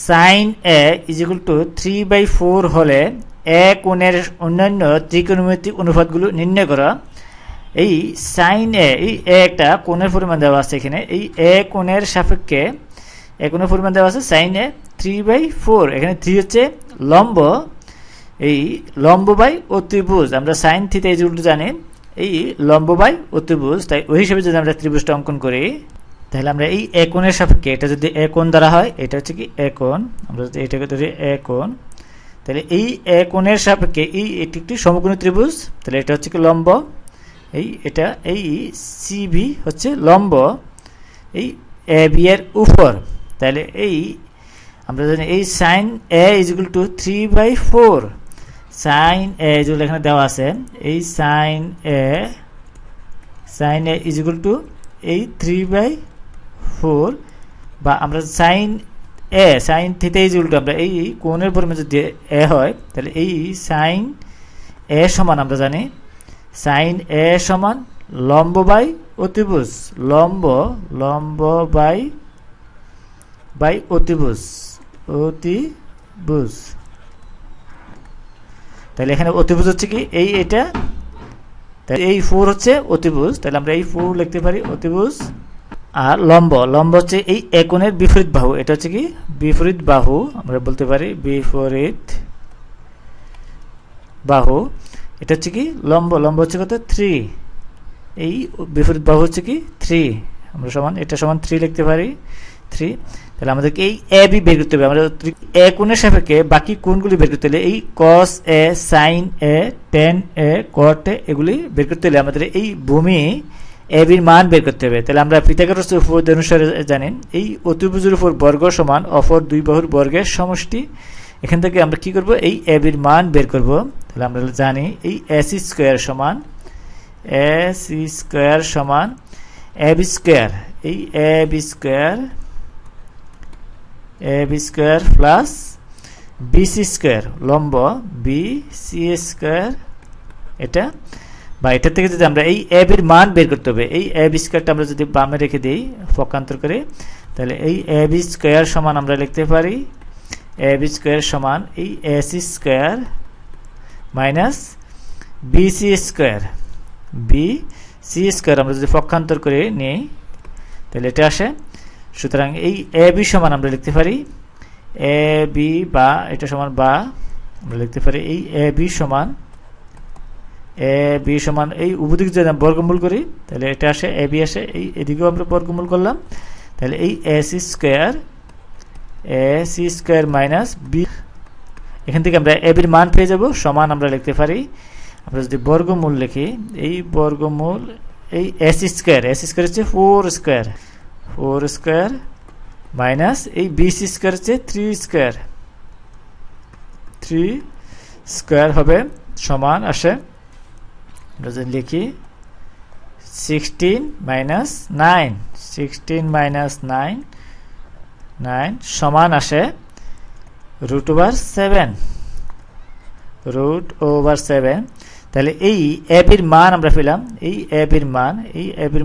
Sign A is equal to 3/4 হলে এ কোণের অন্যান্য ত্রিকোণমিতিক অনুপাতগুলো নির্ণয় করা। এই সাইন এ, এই একটা কোণের পরিমাণ দেওয়া আছে এখানে, এই এ কোণের সাপেক্ষে এ কোণের পরিমাণ দেওয়া আছে সাইন এ 3/4। এখানে 3 হচ্ছে লম্ব, এই লম্ব বাই অতিভুজ, আমরা sine theta is equal two জানি এই লম্ব বাই অতিভুজ। তাই ওই হিসেবে যদি আমরা ত্রিভুজটা অঙ্কন করি, তাহলে আমরা এই এ কোণের সাপেক্ষে, এটা যদি এ কোণ দ্বারা হয়, এটা হচ্ছে কি এ কোণ, আমরা যদি এটাকে ধরি এ কোণ, তাহলে এই এ কোণের সাপেক্ষে এটি একটি সমকোণী ত্রিভুজ, তাহলে এটা হচ্ছে কি লম্ব, এটা এই সিবি হচ্ছে লম্ব এই এ বি এর উপর। তাহলে এই আমরা জানি এই sine A is equal to 3/4, sine A যেগুলো এখানে দেওয়া আছে, এই sine A is equal to এই 3/4, বা আমরা sine theta is equal to, আমরা এই কোণের পরিমাণ যদি এ হয়, তাহলে এই সাইন এ সমান আমরা জানি সাইন এ সমান লম্ব বাই অতিভুজ, লম্ব বাই অতিভুজ। তাহলে এখানে অতিভুজ হচ্ছে কি এটা, তাহলে এই 4 হচ্ছে অতিভুজ, তাহলে আমরা এই 4 লিখতে পারি অতিভুজ। আর লম্ব হচ্ছে এই এ কোণের বিপরীত বাহু, এটা হচ্ছে কি বিপরীত বাহু, আমরা বলতে পারি বিপরীত বাহু। এটা হচ্ছে কি লম্ব হচ্ছে কত 3, এই বিপরীত বাহু হচ্ছে কি 3, আমরা সমান এটা সমান 3 লিখতে পারি 3। তাহলে আমাদেরকে এই এ বি বের করতে হবে, আমরা এ কোণের সাপেক্ষে বাকি কোণগুলি বের করতে হলে এই কস এ, সাইন এ, টেন এ, কট এ, এগুলি বের করতে হলে আমাদের এই ভূমি এ বির মান বের করতে হবে। তাহলে আমরা পিথাগোরাসের উপপাদ্য অনুসারে জানেন এই অতিভুজের উপর বর্গ সমান অপর দুই বাহুর বর্গের সমষ্টি। এখান থেকে আমরা কি করব, এই এ বির মান বের করব। তাহলে আমরা জানি এই এসি স্কোয়ার সমান এ বি স্কোয়ার, এই A B square plus BC square, লম্ব বিসি স্কোয়ার, এটা বা এটা থেকে যদি আমরা এই এ বির মান বের করতে হবে, এই এ বি স্কোয়ারটা আমরা যদি বামে রেখে দিই পক্ষান্তর করে, তাহলে এই এ বি স্কোয়ার সমান আমরা লিখতে পারি এ বি স্কোয়ার সমান এই AC square minus BC square, আমরা যদি পক্ষান্তর করে নিই তাহলে এটা আসে। সুতরাং এই এ বি সমান আমরা লিখতে পারি এ বি, বা এটা সমান বা আমরা লিখতে পারি এই এ বি সমান এই উভয়দিকে যদি আমরা বর্গমূল করি তাহলে এটা আসে এ বি আসে, এই এদিকেও আমরা বর্গমূল করলাম, তাহলে এই এসি স্কোয়ার মাইনাস বি, এখান থেকে আমরা এ বির মান পেয়ে যাব সমান আমরা লিখতে পারি, আমরা যদি বর্গমূল লিখি এই বর্গমূল এই এসি স্কোয়ার হচ্ছে 4 স্কোয়ার মাইনাস এই বিসি স্কোয়ার হচ্ছে 3 স্কোয়ার হবে সমান আসে, আমরা যদি লিখি 16 মাইনাস 9 সমান আসে √7। তাহলে এই এ বির মান আমরা পেলাম, এই এ বির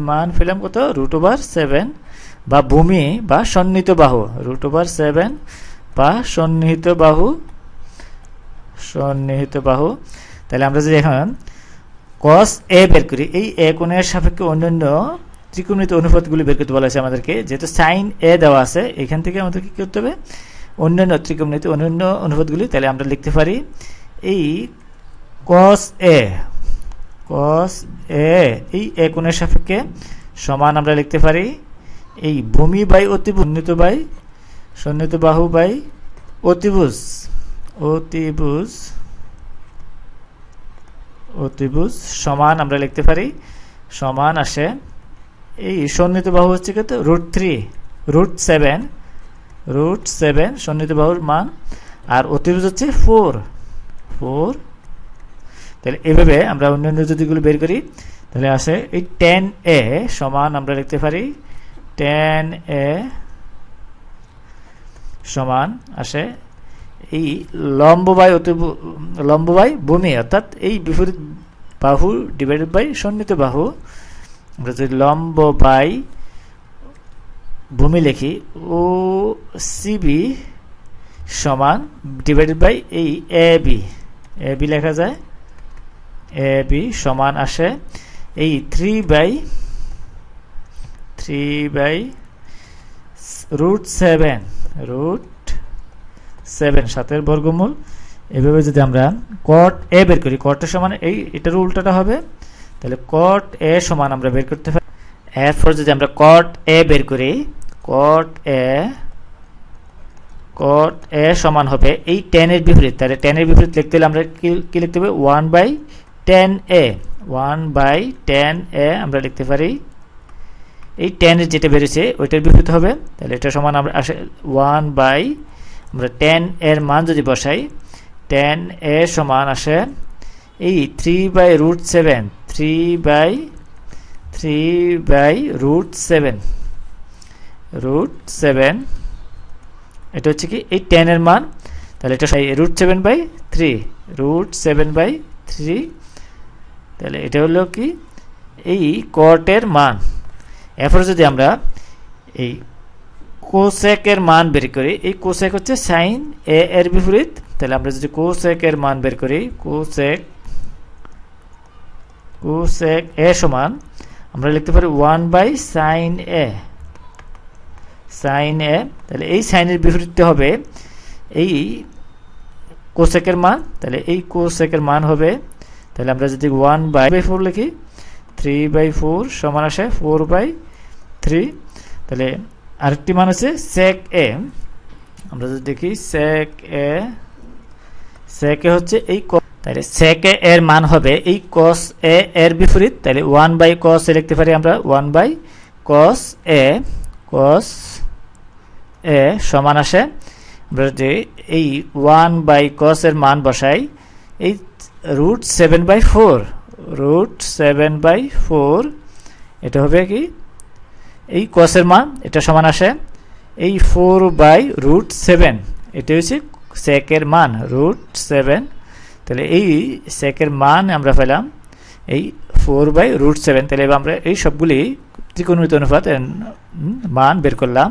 মান পেলাম কত √7, বা ভূমি বা সন্নিহিত বাহু √7 বা সন্নিহিত বাহু। তাহলে আমরা যদি এখন cos a বের করি, এই এ কোণের সাপেক্ষে অন্যান্য ত্রিকোণমিতিক অনুপাতগুলি বের করতে বলা হয়েছে আমাদেরকে, যেহেতু সাইন এ দেওয়া আছে এখান থেকে আমাদেরকে কি করতে হবে অন্যান্য ত্রিকোণমিতিক অন্যান্য অনুপাতগুলি। তাহলে আমরা লিখতে পারি এই cos a এই এ কোণের সাপেক্ষে সমান আমরা লিখতে পারি এই ভূমি বাই সন্নিহিত বাহু বাই অতিভুজ সমান আমরা লিখতে পারি সমান আসে এই সন্নিহিত বাহু হচ্ছে কত √7 সন্নিহিত বাহুর মান, আর অতিভুজ হচ্ছে 4। তাহলে এভাবে আমরা অন্যান্য যদিগুলো বের করি তাহলে আসে এই tan a সমান আমরা লিখতে পারি tan a সমান আসে এই লম্ব বাই ভূমি, অর্থাৎ এই বিপরীত বাহু ডিভাইডেড বাই সন্নিহিত বাহু। আমরা যদি লম্ব বাই ভূমি লিখি ও সিবি সমান ডিভাইডেড বাই এই এ বি লেখা যায়, এ বি সমান আসে এই 3/, √7, 7 বর্গমূল। এভাবে যদি আমরা cot a বের করি, cot a সমান এটার উল্টাটা হবে, তাহলে cot a সমান আমরা বের করতে পারি। এরপর যদি আমরা cot a বের করি, cot a সমান হবে এই tan এর বিপরীত। তাহলে tan এর বিপরীত লিখতে হলে আমরা কি লিখতে হবে, 1/tan a, 1/tan a আমরা লিখতে পারি। এই tan এর যেটা বেরিয়েছে ওইটার বিপরীত হবে, তাহলে এটা সমান আমরা আসে 1/, আমরা tan এর মান যদি বসাই, tan a সমান আসে এই 3/√7, 3/√7, এটা হচ্ছে কি এই tan এর মান, তাহলে এটা √7/3, √7/3, তাহলে এটা হলো কি এই cot এর মান। এরপর যদি আমরা এই cosec এর মান বের করি, এই cosec হচ্ছে sin a এর বিপরীত, তাহলে আমরা যদি cosec এর মান বের করি, cosec a সমান আমরা লিখতে পারি 1/sin a, তাহলে এই sin এর বিপরীতটা হবে এই cosec এর মান, তাহলে এই cosec এর মান হবে, তাহলে আমরা যদি 1/4 লিখি, 3/4 সমান আসে 4/3, তাহলে আরেকটি মান আছে sec a, আমরা যদি দেখি sec a হচ্ছে এই, তাহলে sec a এর মান হবে এই cos a এর বিপরীত, তাহলে 1/cos a লিখতে পারি আমরা, 1/cos a সমান আসে, আমরা যদি এই 1/cos এর মান বসাই, এই √7/4, এটা হবে কি এই cos এর মান, এটা সমান আসে এই 4/√7, এটা হচ্ছে sec এর মান √7, তাহলে এই sec এর মান আমরা পেলাম এই 4/√7। তাহলে আমরা এই সবগুলি ত্রিকোণমিতি অনুপাত মান বের করলাম।